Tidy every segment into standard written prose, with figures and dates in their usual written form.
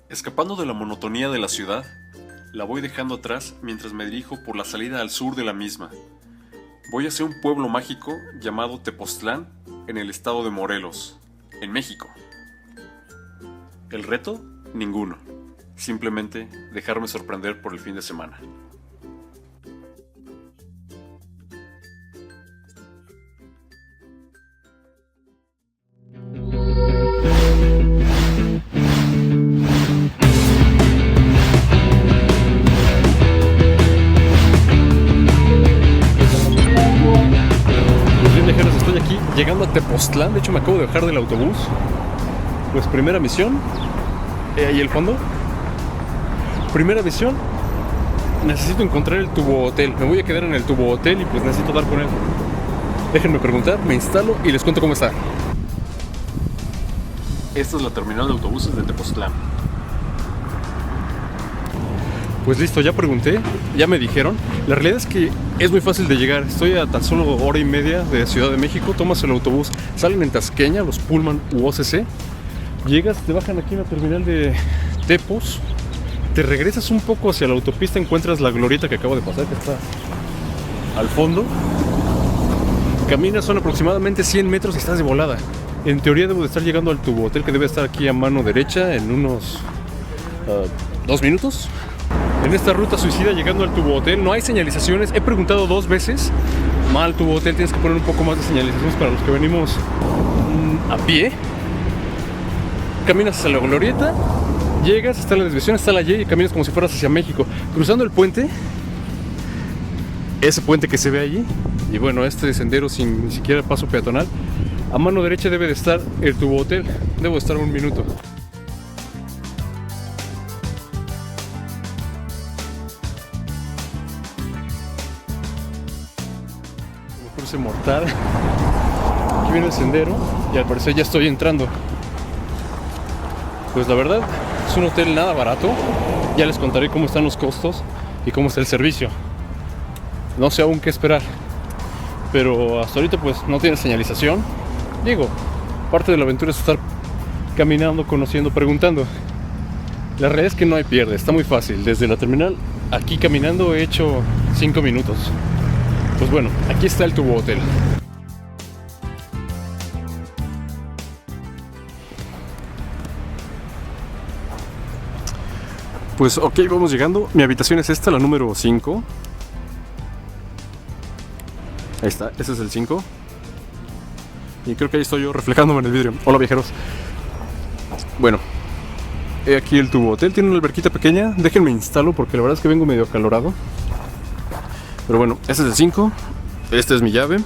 Escapando de la monotonía de la ciudad, la voy dejando atrás mientras me dirijo por la salida al sur de la misma. Voy hacia un pueblo mágico llamado Tepoztlán, en el estado de Morelos, en México. El reto, ninguno. Simplemente dejarme sorprender por el fin de semana. Estoy aquí llegando a Tepoztlán. De hecho me acabo de bajar del autobús. Pues primera misión, ahí el fondo. Primera misión, necesito encontrar el tubo hotel. Me voy a quedar en el tubo hotel y pues necesito dar con él. Déjenme preguntar, me instalo y les cuento cómo está. Esta es la terminal de autobuses de Tepoztlán. Pues listo, ya pregunté, ya me dijeron. La realidad es que es muy fácil de llegar. Estoy a tan solo hora y media de Ciudad de México. Tomas el autobús, salen en Tasqueña, los Pullman u OCC. Llegas, te bajan aquí en la terminal de Tepos. Te regresas un poco hacia la autopista, encuentras la glorieta que acabo de pasar, que está al fondo. Caminas, son aproximadamente 100 metros y estás de volada. En teoría debo de estar llegando al tubo hotel, que debe estar aquí a mano derecha en unos 2 minutos. En esta ruta suicida llegando al tubo hotel no hay señalizaciones. He preguntado 2 veces. Mal tubo hotel, tienes que poner un poco más de señalizaciones para los que venimos a pie. Caminas hacia la glorieta, llegas, está la desviación, está la Y y caminas como si fueras hacia México. Cruzando el puente, ese puente que se ve allí, y bueno, este sendero sin ni siquiera paso peatonal. A mano derecha debe de estar el tubo hotel. Debo de estar 1 minuto. Cruce mortal. Aquí viene el sendero y al parecer ya estoy entrando. Pues la verdad es un hotel nada barato. Ya les contaré cómo están los costos y cómo está el servicio. No sé aún qué esperar, pero hasta ahorita pues no tiene señalización. Digo, parte de la aventura es estar caminando, conociendo, preguntando. La realidad es que no hay pierde, está muy fácil. Desde la terminal aquí caminando he hecho 5 minutos. Pues bueno, aquí está el tubo hotel. Pues ok, vamos llegando. Mi habitación es esta, la número 5. Ahí está, ese es el 5. Y creo que ahí estoy yo reflejándome en el vidrio. Hola viajeros. Bueno, he aquí el tubo hotel. Tiene una alberquita pequeña. Déjenme instalo porque la verdad es que vengo medio acalorado. Pero bueno, este es el 5. Esta es mi llave.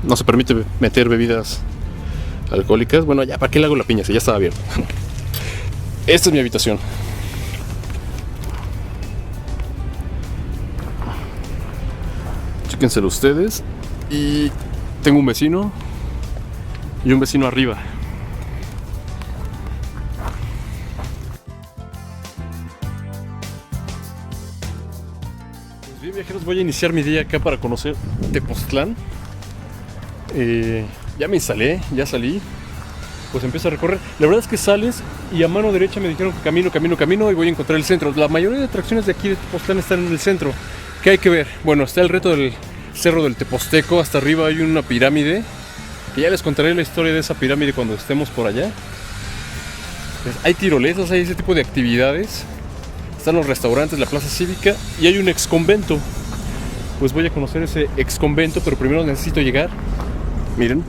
No se permite meter bebidas alcohólicas. Bueno, ya, ¿para qué le hago la piña si ya estaba abierto? Esta es mi habitación. Chéquenselo ustedes. Y tengo un vecino y un vecino arriba. Pues bien viajeros, voy a iniciar mi día acá para conocer Tepoztlán. Ya me instalé, ya salí. Pues empiezo a recorrer. La verdad es que sales y a mano derecha me dijeron que camino y voy a encontrar el centro. La mayoría de atracciones de aquí de Tepoztlán están en el centro. ¿Qué hay que ver? Bueno, está el reto del Cerro del Teposteco. Hasta arriba hay una pirámide, que ya les contaré la historia de esa pirámide cuando estemos por allá. Pues hay tirolesas, hay ese tipo de actividades. Están los restaurantes, la plaza cívica y hay un ex convento. Pues voy a conocer ese ex convento, pero primero necesito llegar. Miren.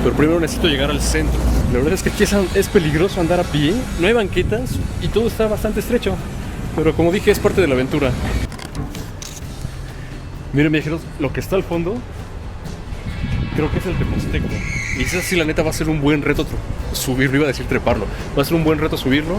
Pero primero necesito llegar al centro. La verdad es que aquí es peligroso andar a pie. No hay banquetas y todo está bastante estrecho. Pero como dije, es parte de la aventura. Miren viajeros, lo que está al fondo creo que es el Teposteco. Y esa sí, la neta, va a ser un buen reto subirlo. Iba a decir treparlo. Va a ser un buen reto subirlo.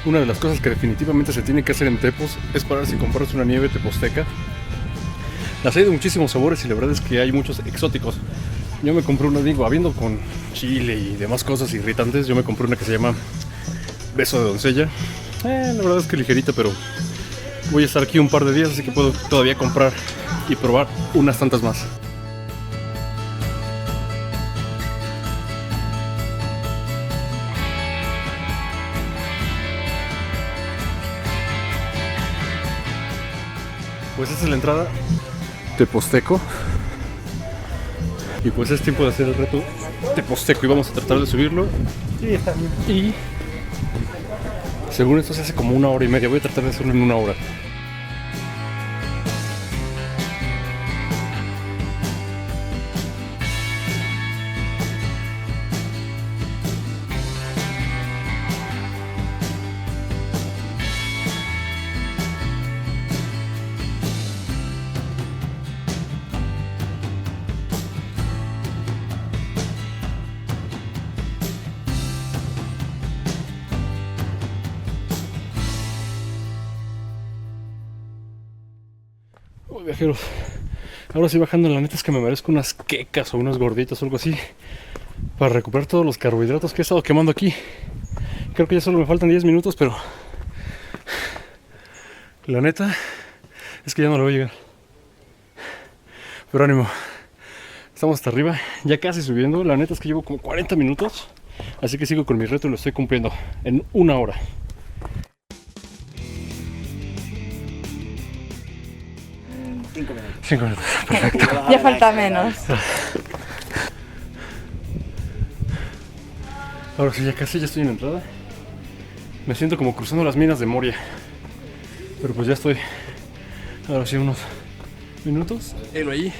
Una de las cosas que definitivamente se tiene que hacer en Tepos es pararse y comprarse una nieve teposteca. Las hay de muchísimos sabores y la verdad es que hay muchos exóticos. Yo me compré una, digo, habiendo con chile y demás cosas irritantes, yo me compré una que se llama Beso de Doncella. La verdad es que ligerita, pero voy a estar aquí un par de días, así que puedo todavía comprar y probar unas tantas más. Pues esta es la entrada Teposteco. Y pues es tiempo de hacer el reto Teposteco y vamos a tratar de subirlo. Sí, está bien. Y según esto se hace como 1 hora y media. Voy a tratar de hacerlo en 1 hora. Uy, viajeros, ahora sí bajando, la neta es que me merezco unas quecas o unas gorditas o algo así para recuperar todos los carbohidratos que he estado quemando aquí. Creo que ya solo me faltan 10 minutos, pero la neta es que ya no le voy a llegar. Pero ánimo, estamos hasta arriba, ya casi subiendo. La neta es que llevo como 40 minutos, así que sigo con mi reto y lo estoy cumpliendo en 1 hora. 5 minutos. 5 minutos, perfecto. Ya falta menos. Ahora sí, ya casi, ya estoy en la entrada. Me siento como cruzando las minas de Moria. Pero pues ya estoy. Ahora sí, unos minutos. Helo ahí.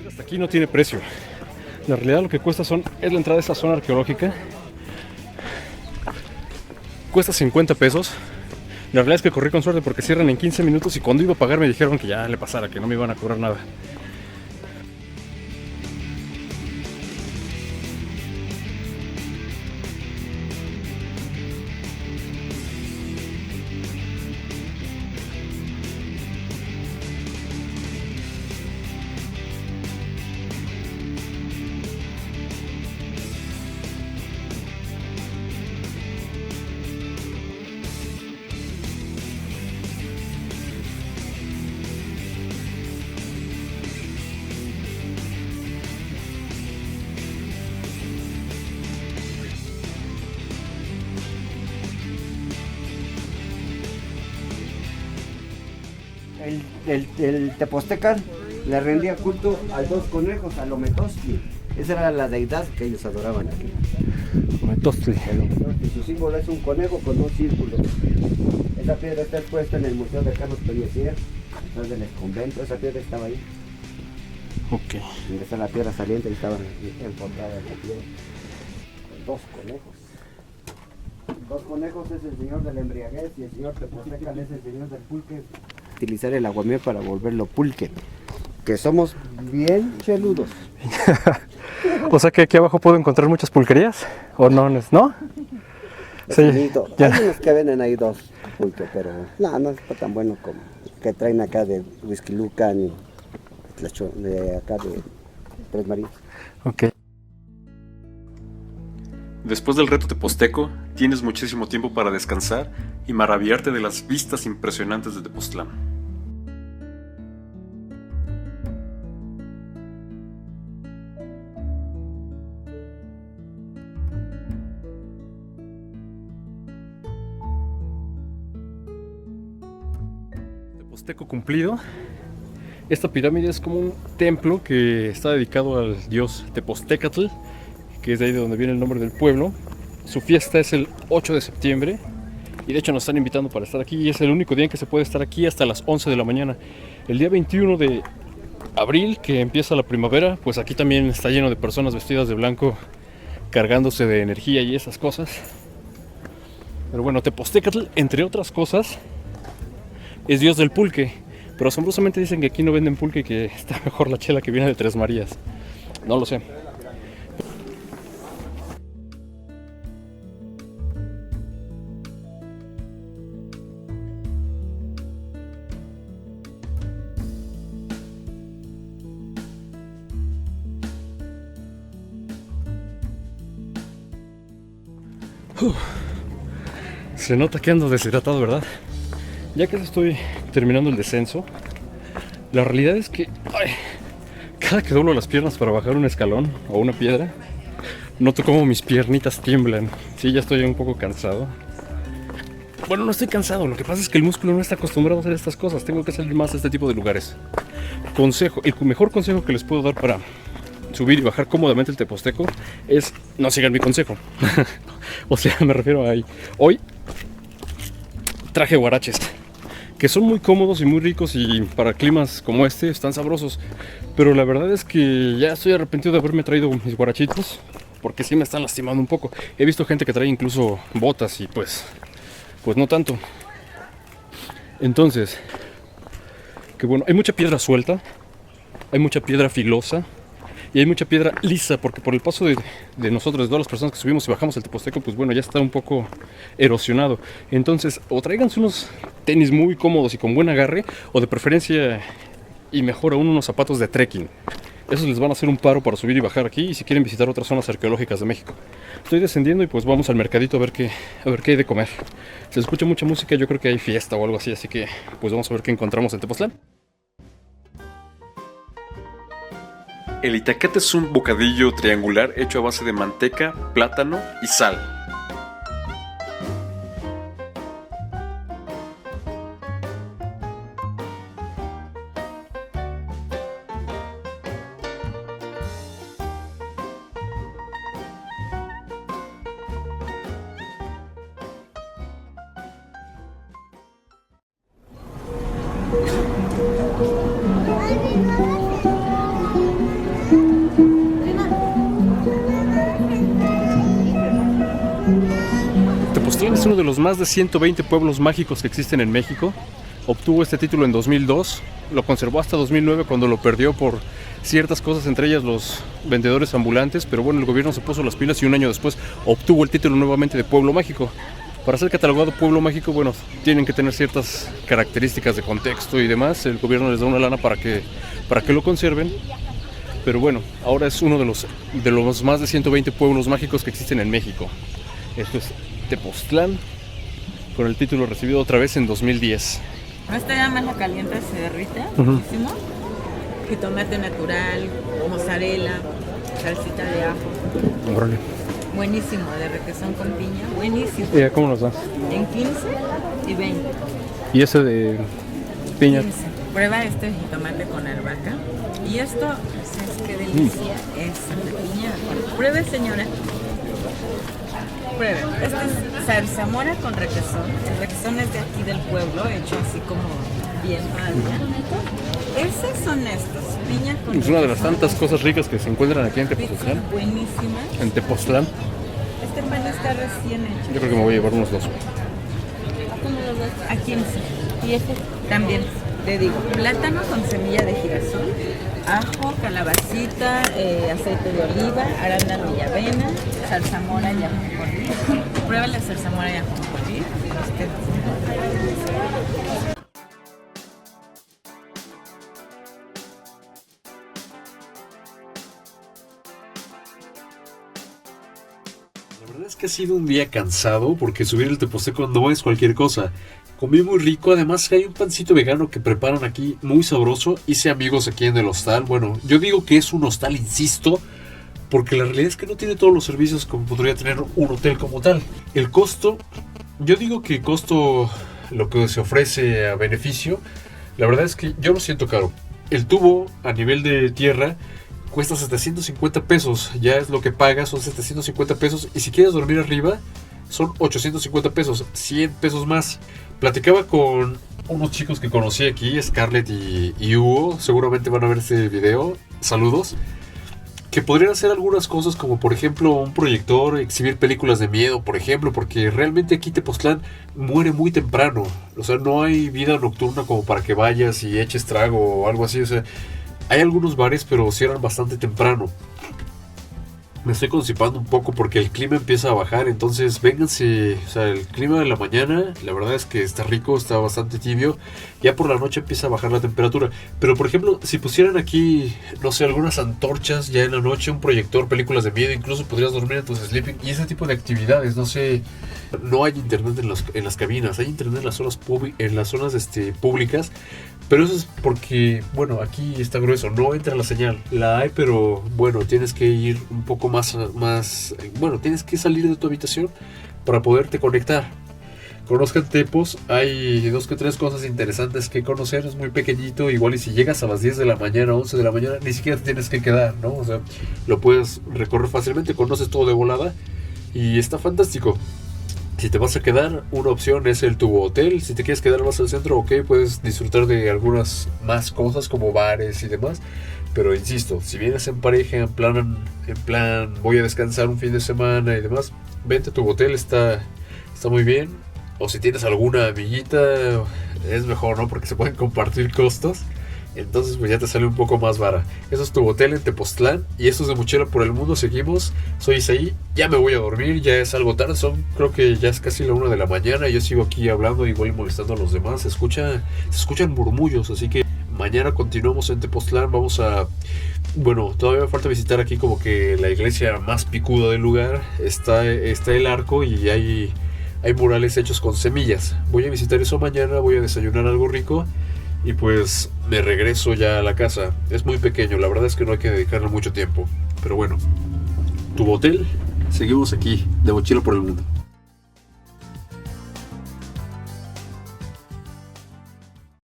Hasta aquí no tiene precio. La realidad lo que cuesta es la entrada a esta zona arqueológica. Cuesta 50 pesos. La realidad es que corrí con suerte porque cierran en 15 minutos y cuando iba a pagar me dijeron que ya le pasara, que no me iban a cobrar nada. El Tepostecan le rendía culto a 2 conejos, a Lometostli. Esa era la deidad que ellos adoraban aquí. Lometostli. El Lometostli. Su símbolo es un conejo con 2 círculos. Esa piedra está expuesta en el Museo de Carlos Pellicer, detrás del convento. Esa piedra estaba ahí. Ok. Y esa es la piedra saliente y estaba encontrada en la piedra. 2 conejos. 2 conejos es el señor de la embriaguez y el señor Tepostecan es el señor del pulque. Utilizar el aguamiel para volverlo pulque, que somos bien cheludos. O sea que aquí abajo puedo encontrar muchas pulquerías, ¿o no? ¿No? Sí, hay unos que venden ahí 2 pulque, pero no está tan bueno como que traen acá de Whisky Lucan y de acá de Tres Marías. Ok. Después del reto teposteco, tienes muchísimo tiempo para descansar y maravillarte de las vistas impresionantes de Tepoztlán. Teposteco cumplido. Esta pirámide es como un templo que está dedicado al dios Tepoztecatl, que es de ahí de donde viene el nombre del pueblo. Su fiesta es el 8 de septiembre y de hecho nos están invitando para estar aquí y es el único día en que se puede estar aquí hasta las 11 de la mañana. El día 21 de abril, que empieza la primavera, pues aquí también está lleno de personas vestidas de blanco cargándose de energía y esas cosas. Pero bueno, Tepoztecatl, entre otras cosas, es dios del pulque, pero asombrosamente dicen que aquí no venden pulque y que está mejor la chela que viene de Tres Marías. No lo sé. Se nota que ando deshidratado, ¿verdad? Ya que estoy terminando el descenso, la realidad es que cada que doblo las piernas para bajar un escalón o una piedra, noto como mis piernitas tiemblan. Sí, ya estoy un poco cansado. Bueno, no estoy cansado, lo que pasa es que el músculo no está acostumbrado a hacer estas cosas. Tengo que salir más a este tipo de lugares. Consejo, el mejor consejo que les puedo dar para subir y bajar cómodamente el Teposteco es no sigan mi consejo. O sea, me refiero a ahí. Hoy traje guaraches, que son muy cómodos y muy ricos y para climas como este están sabrosos. Pero la verdad es que ya estoy arrepentido de haberme traído mis guarachitos, porque sí me están lastimando un poco. He visto gente que trae incluso botas y pues no tanto. Entonces, que bueno, hay mucha piedra suelta, hay mucha piedra filosa y hay mucha piedra lisa, porque por el paso de nosotros, de todas las personas que subimos y bajamos el Teposteco, pues bueno, ya está un poco erosionado. Entonces, o tráiganse unos tenis muy cómodos y con buen agarre, o de preferencia, y mejor aún, unos zapatos de trekking. Esos les van a hacer un paro para subir y bajar aquí, y si quieren visitar otras zonas arqueológicas de México. Estoy descendiendo y pues vamos al mercadito a ver qué hay de comer. Se escucha mucha música, yo creo que hay fiesta o algo así que pues vamos a ver qué encontramos en Tepoztlán. El itacate es un bocadillo triangular hecho a base de manteca, plátano y sal. Tepoztlán es uno de los más de 120 pueblos mágicos que existen en México. Obtuvo este título en 2002, lo conservó hasta 2009 cuando lo perdió por ciertas cosas, entre ellas los vendedores ambulantes, pero bueno, el gobierno se puso las pilas y un año después obtuvo el título nuevamente de pueblo mágico. Para ser catalogado pueblo mágico, bueno, tienen que tener ciertas características de contexto y demás. El gobierno les da una lana para que lo conserven. Pero bueno, ahora es uno de los más de 120 pueblos mágicos que existen en México. Esto es Tepoztlán, con el título recibido otra vez en 2010. Esta ya más la calienta, se derrite muchísimo. Jitomate natural, mozzarella, salsita de ajo. Órale. Buenísimo, de requesón con piña, buenísimo. ¿Y cómo nos das? En 15 y 20. ¿Y ese de piña? 15. Prueba este jitomate con albahaca. Y esto, ¿sabes qué delicia? Es de piña. Pruebe, señora. Pruebe. Este es zarzamora con requesón. El requesón es de aquí del pueblo, hecho así como bien todavía. Esos son estos, piña con Es una de las requesón. tantas cosas ricas que se encuentran aquí en Tepoztlán. Buenísima. En Tepoztlán. Este pan está recién hecho. Yo creo que me voy a llevar unos dos. ¿Cómo lo ves? A 15. Y este también, te digo, plátano con semilla de girasol, ajo, calabacita, aceite de oliva, arándano y avena, zarzamora y ajonjolí. Prueba la zarzamora y ajonjolí. La verdad es que ha sido un día cansado porque subir el Teposteco no es cualquier cosa. Comí muy rico, además hay un pancito vegano que preparan aquí muy sabroso. Hice amigos aquí en el hostal. Bueno, yo digo que es un hostal, insisto, porque la realidad es que no tiene todos los servicios como podría tener un hotel como tal. El costo, yo digo que costo lo que se ofrece a beneficio, la verdad es que yo lo siento caro. El tubo a nivel de tierra cuesta 750 pesos, ya es lo que pagas, son 750 pesos, y si quieres dormir arriba son 850 pesos, 100 pesos más. platicaba con unos chicos que conocí aquí, Scarlett y Hugo, seguramente van a ver este video, saludos, que podrían hacer algunas cosas como por ejemplo un proyector, exhibir películas de miedo, por ejemplo, porque realmente aquí Tepoztlán muere muy temprano, o sea, no hay vida nocturna como para que vayas y eches trago o algo así, o sea, hay algunos bares pero cierran bastante temprano. Me estoy constipando un poco porque el clima empieza a bajar, entonces vénganse, o sea, el clima de la mañana, la verdad es que está rico, está bastante tibio, ya por la noche empieza a bajar la temperatura, pero por ejemplo, si pusieran aquí, no sé, algunas antorchas ya en la noche, un proyector, películas de miedo, incluso podrías dormir en tus sleeping y ese tipo de actividades, no sé, no hay internet en las cabinas, hay internet en las zonas, públicas, pero eso es porque, bueno, aquí está grueso, no entra la señal. La hay, pero bueno, tienes que ir un poco más, bueno, tienes que salir de tu habitación para poderte conectar. Conozcan Tepos, hay 2 que 3 cosas interesantes que conocer, es muy pequeñito, igual y si llegas a las 10 de la mañana, 11 de la mañana, ni siquiera te tienes que quedar, ¿no? O sea, lo puedes recorrer fácilmente, conoces todo de volada y está fantástico. Si te vas a quedar, una opción es el Tubo Hotel. Si te quieres quedar más al centro, ok, puedes disfrutar de algunas más cosas como bares y demás. Pero insisto, si vienes en pareja, en plan voy a descansar un fin de semana y demás, vente a Tubo Hotel, está muy bien. O si tienes alguna amiguita, es mejor, ¿no? Porque se pueden compartir costos. Entonces pues ya te sale un poco más vara. Eso es Tubo Hotel en Tepoztlán. Y esto es de Mochila por el Mundo. Seguimos. Soy Isaí. Ya me voy a dormir. Ya es algo tarde. Creo que ya es casi la 1 de la mañana. Yo sigo aquí hablando igual molestando a los demás. Se escuchan murmullos. Así que mañana continuamos en Tepoztlán. Vamos a... Bueno, todavía me falta visitar aquí como que la iglesia más picuda del lugar. Está el arco y hay murales hechos con semillas. Voy a visitar eso mañana. Voy a desayunar algo rico. Y pues me regreso ya a la casa. Es muy pequeño, la verdad es que no hay que dedicarle mucho tiempo. Pero bueno, Tubo Hotel, seguimos aquí, de Mochila por el Mundo.